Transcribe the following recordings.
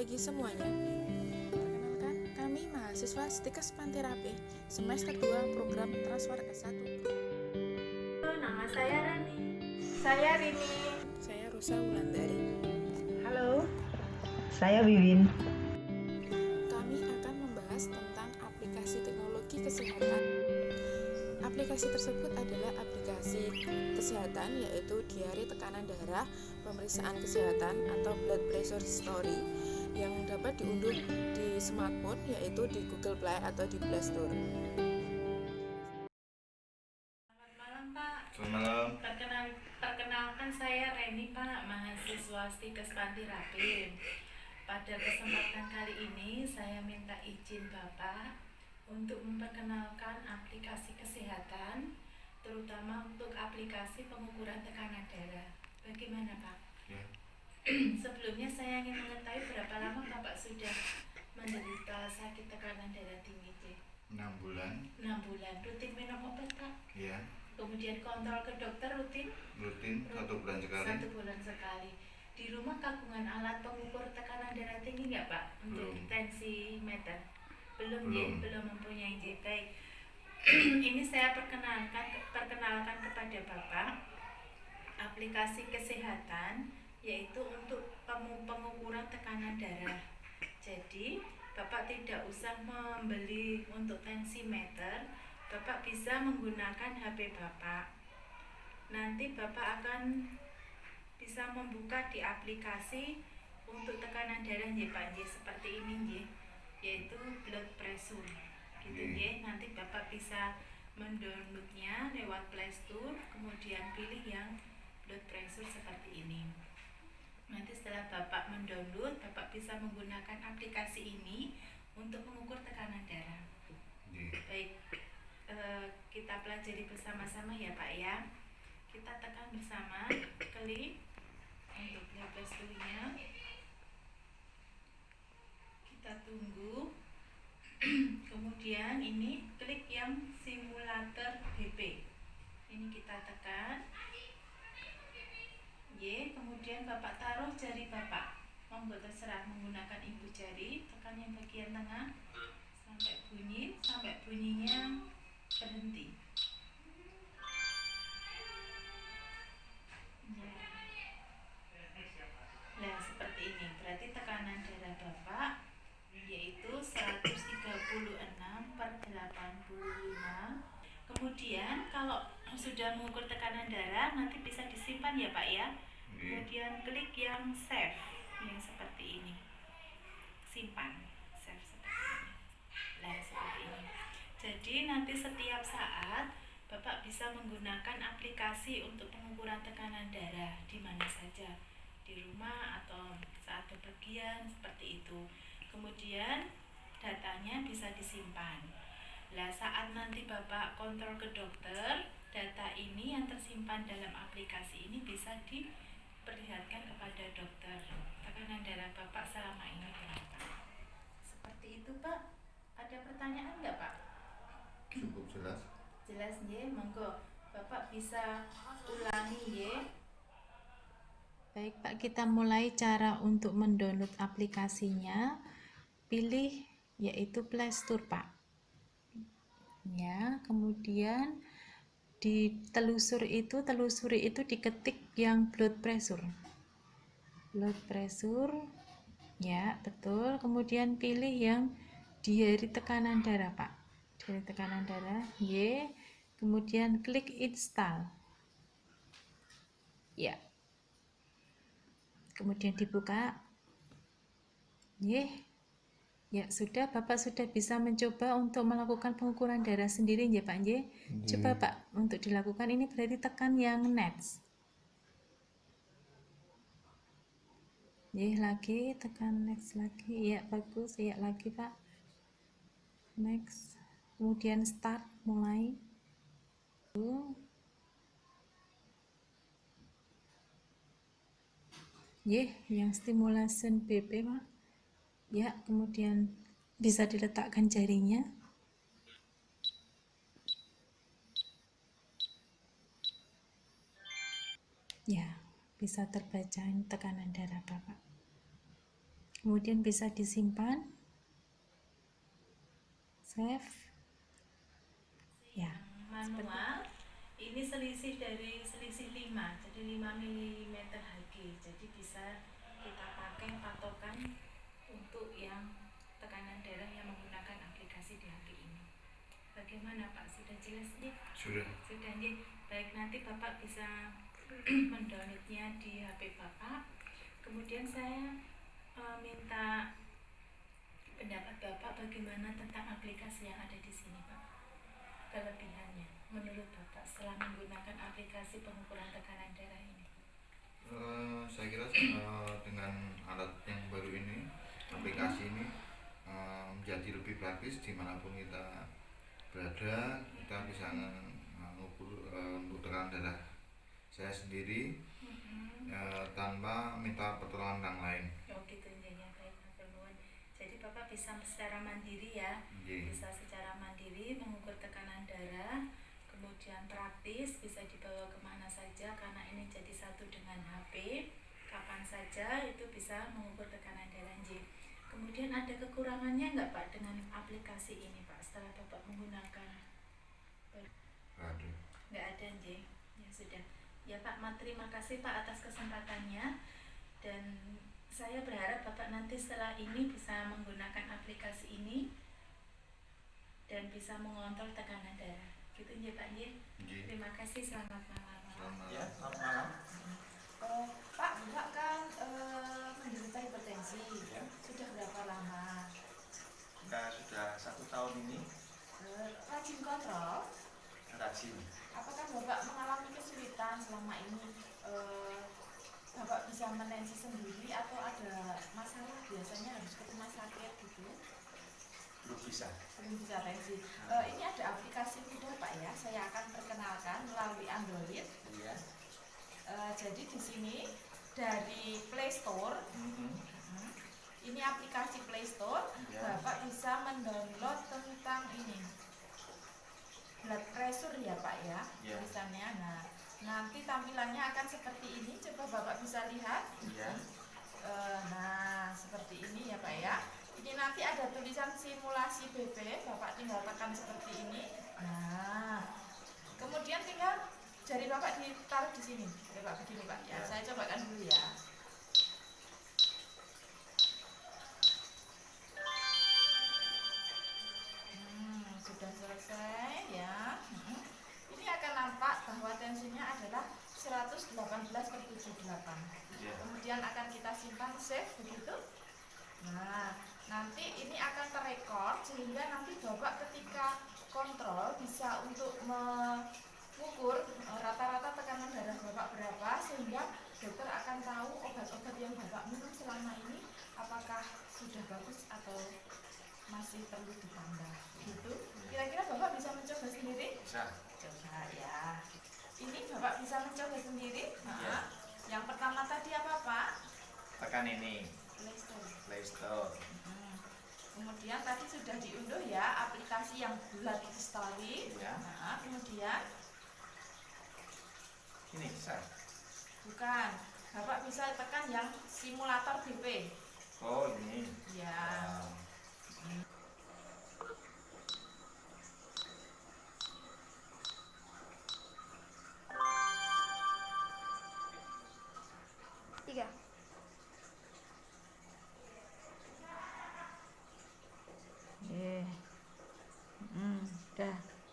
pagi semuanya. Perkenalkan, kami mahasiswa Stikes Panterapi semester 2 program Transfer S1. Nama saya Rani. Saya Rini. Saya Rosa Wulandari. Halo, saya Wiwin. Kami akan membahas tentang aplikasi teknologi kesehatan. Aplikasi tersebut adalah aplikasi kesehatan, yaitu diari tekanan darah, pemeriksaan kesehatan atau blood pressure history yang dapat diunduh di smartphone, yaitu di Google Play atau di Play Store. Selamat malam Pak. Selamat malam. Perkenalkan saya Reni Pak, mahasiswa Stikes Panterapi. Pada kesempatan kali ini saya minta izin Bapak untuk memperkenalkan aplikasi kesehatan, terutama untuk aplikasi pengukuran tekanan darah. Bagaimana Pak? Ya. Sebelumnya saya ingin mengetahui berapa lama Bapak sudah menderita sakit tekanan darah tinggi? 6 bulan. 6 bulan. Rutin minum obat Pak? Ya. Kemudian kontrol ke dokter rutin? Rutin 1 bulan sekali. 1 bulan sekali. Di rumah kagungan alat pengukur tekanan darah tinggi nggak Pak? Untuk Belum. tensi meter? Belum. Belum mempunyai baik. Ini saya perkenalkan kepada Bapak aplikasi kesehatan, yaitu untuk pengukuran tekanan darah. Jadi Bapak tidak usah membeli untuk tensimeter, Bapak bisa menggunakan HP Bapak. Nanti Bapak akan bisa membuka di aplikasi untuk tekanan darah ya Pak, seperti ini yaitu blood pressure gitu ya. Nanti Bapak bisa mendownloadnya lewat Play Store, kemudian pilih yang blood pressure seperti ini. Nanti setelah Bapak mendownload, Bapak bisa menggunakan aplikasi ini untuk mengukur tekanan darah. Baik, kita pelajari bersama-sama ya Pak ya. Kita tekan bersama, klik untuk Play Store-nya. Kita tunggu. Kemudian ini klik yang simulator BP. Ini kita tekan. Kemudian Bapak taruh jari Bapak. Monggo terserah menggunakan ibu jari, tekan yang bagian tengah sampai bunyinya berhenti. Nah, seperti ini. Berarti tekanan darah Bapak yaitu 136/85. Kemudian kalau sudah mengukur tekanan darah, nanti bisa disimpan ya Pak ya. Kemudian klik yang save, yang seperti ini. Simpan, save seperti ini. Nah, seperti ini. Jadi nanti setiap saat Bapak bisa menggunakan aplikasi untuk pengukuran tekanan darah di mana saja, di rumah atau saat bepergian seperti itu. Kemudian datanya bisa disimpan. Nah, saat nanti Bapak kontrol ke dokter, data ini yang tersimpan dalam aplikasi ini bisa diperlihatkan kepada dokter. Tekanan darah Bapak selama ini berapa? Seperti itu Pak. Ada pertanyaan nggak Pak? Cukup jelas. Jelas ya, monggo Bapak bisa ulangi ya. Baik Pak, kita mulai cara untuk mendownload aplikasinya. Pilih yaitu Play Store Pak. Ya, kemudian telusuri itu diketik yang blood pressure. Blood pressure. Ya, betul. Kemudian pilih yang diari tekanan darah Pak. Diari tekanan darah, Y. Kemudian klik install. Ya. Kemudian dibuka. Ya sudah, Bapak sudah bisa mencoba untuk melakukan pengukuran darah sendiri ya Pak. Coba Pak untuk dilakukan, ini berarti tekan yang next. Lagi tekan next lagi. Ya bagus, ya lagi Pak. Next. Kemudian start, mulai. Yang stimulation BP Pak. Ya, kemudian bisa diletakkan jarinya. Ya, bisa terbaca tekanan darah Bapak. kemudian bisa disimpan, save ya. Manual ini selisih 5, jadi 5 mm Hg, jadi bisa kita pakai patokan untuk yang tekanan darah yang menggunakan aplikasi di HP ini. Bagaimana Pak, sudah jelas nih? Sudah. Nih. Baik, nanti Bapak bisa mendownloadnya di HP Bapak. Kemudian saya minta pendapat Bapak bagaimana tentang aplikasi yang ada di sini, Pak. Kelebihannya menurut Bapak setelah menggunakan aplikasi pengukuran tekanan darah ini. Saya kira dengan alat yang baru ini, aplikasi ini menjadi lebih praktis dimanapun kita berada. Kita bisa mengukur untuk tekanan darah saya sendiri tanpa minta pertolongan orang lain. Oh gitu ya, baik Mas Nuwun. Jadi Bapak bisa secara mandiri ya, bisa secara mandiri mengukur tekanan darah, kemudian praktis bisa dibawa kemana saja karena ini jadi satu dengan HP, kapan saja itu bisa mengukur tekanan darah J. Kemudian ada kekurangannya nggak Pak dengan aplikasi ini Pak setelah Bapak menggunakan? Aduh. Nggak ada J. Ya sudah. Ya Pak, terima kasih Pak atas kesempatannya, dan saya berharap Bapak nanti setelah ini bisa menggunakan aplikasi ini dan bisa mengontrol tekanan darah. Gitu ya Pak J. Terima kasih, selamat malam. Ya, selamat malam. Pak, Bapak kan menderita hipertensi. Sudah berapa lama? Sudah 1 tahun ini Rajin kontrol. rajin. Apakah Bapak mengalami kesulitan selama ini? Bapak bisa menensi sendiri atau ada masalah biasanya harus ke rumah sakit gitu? Belum bisa. Belum bisa tensi. Ini ada aplikasi mudah Pak ya. Saya akan perkenalkan melalui Android. Iya. Jadi di sini dari Play Store. Ini aplikasi Play Store. Iya. Bapak bisa mendownload tentang ini blood pressure ya Pak ya, Iya. tulisannya. Nah, nanti tampilannya akan seperti ini. Coba Bapak bisa lihat. Iya. Nah, seperti ini ya Pak ya. Ini nanti ada tulisan simulasi BP. Bapak tinggal tekan seperti ini. Nah, kemudian tinggal jari Bapak ditaruh di sini. Coba begini Pak ya. Saya cobakan dulu ya. Sudah selesai ya. Ini akan nampak bahwa tensinya adalah 118/78. Iya. Kemudian akan kita simpan save begitu. Nah, nanti ini akan terekord sehingga nanti Bapak ketika kontrol bisa untuk mengukur rata-rata tekanan darah Bapak berapa, sehingga dokter akan tahu obat-obat yang Bapak minum selama ini apakah sudah bagus atau masih perlu ditambah gitu. Kira-kira Bapak bisa mencoba sendiri? Bisa. Coba ya. Ini Bapak bisa mencoba sendiri. Iya. Yang pertama tadi apa Pak? Tekan ini. Play Store. Play Store. Kemudian tadi sudah diunduh ya aplikasi yang bulat story. Iya. Nah, kemudian Ini bisa. bukan, Bapak bisa tekan yang simulator BP. Oh, ini. Ya. Tiga.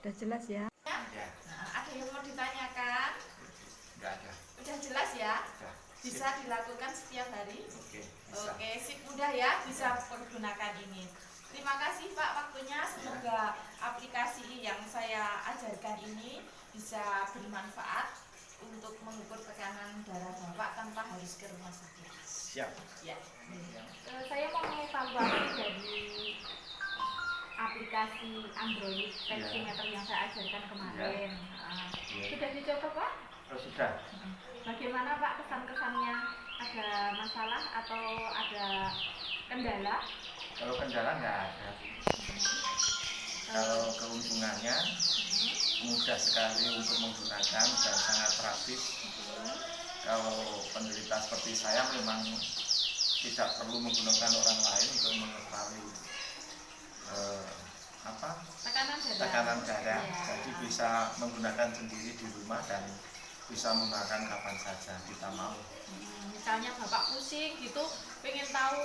Udah jelas ya. Ya. Nah, ada yang mau ditanyakan? Enggak ada. Udah jelas ya? Sudah. Bisa dilakukan setiap hari? Oke. Bisa. Oke, sip, mudah ya, bisa pergunakan ini. Terima kasih Pak waktunya, semoga aplikasi yang saya ajarkan ini bisa bermanfaat untuk mengukur tekanan darah Bapak tanpa harus ke rumah sakit. Siap. Ya. Saya mau mengevaluasi dari aplikasi Android tensimeter yang saya ajarkan kemarin. Sudah dicoba Pak? Oh, sudah. Bagaimana Pak kesan-kesannya? Ada masalah atau ada kendala? Kalau kendala nggak ada. Kalau keuntungannya mudah sekali untuk menggunakan dan sangat praktis. Kalau penderita seperti saya memang tidak perlu menggunakan orang lain untuk mengetahui tekanan darah. Jadi bisa menggunakan sendiri di rumah dan bisa menggunakan kapan saja kita mau. Misalnya Bapak pusing gitu, pengen tahu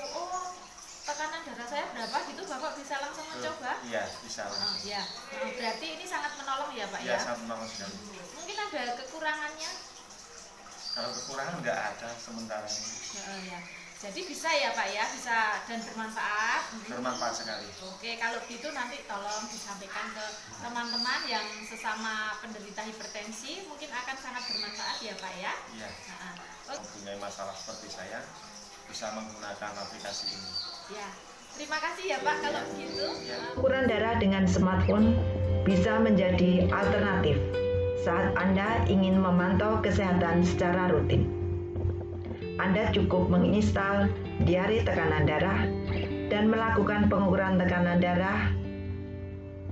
tekanan darah saya berapa gitu, Bapak bisa langsung mencoba? Iya, bisa langsung. Ya. Berarti ini sangat menolong ya Pak Iya, ya? sangat menolong sekali. Mungkin ada kekurangannya? Kalau kekurangan nggak ada sementara ini. Ya. Jadi bisa ya Pak ya, bisa dan bermanfaat. Bermanfaat sekali. Oke, kalau gitu nanti tolong disampaikan ke teman-teman yang sesama penderita hipertensi, mungkin akan sangat bermanfaat ya Pak ya. Iya. Mempunyai masalah seperti saya bisa menggunakan aplikasi ini. Ya, terima kasih ya Pak kalau begitu. Pengukuran darah dengan smartphone bisa menjadi alternatif saat Anda ingin memantau kesehatan secara rutin. Anda cukup menginstal diari tekanan darah dan melakukan pengukuran tekanan darah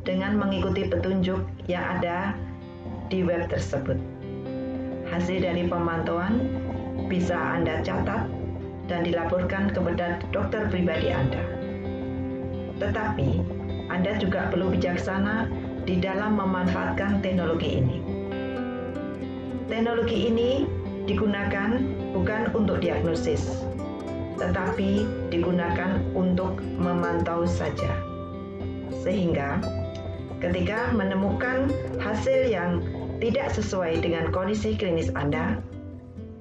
dengan mengikuti petunjuk yang ada di web tersebut. Hasil dari pemantauan bisa Anda catat dan dilaporkan kepada dokter pribadi Anda. Tetapi, Anda juga perlu bijaksana di dalam memanfaatkan teknologi ini. Teknologi ini digunakan bukan untuk diagnosis, tetapi digunakan untuk memantau saja. Sehingga, ketika menemukan hasil yang tidak sesuai dengan kondisi klinis Anda,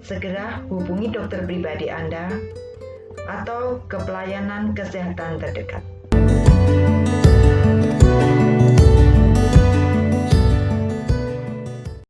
segera hubungi dokter pribadi Anda atau ke pelayanan kesehatan terdekat.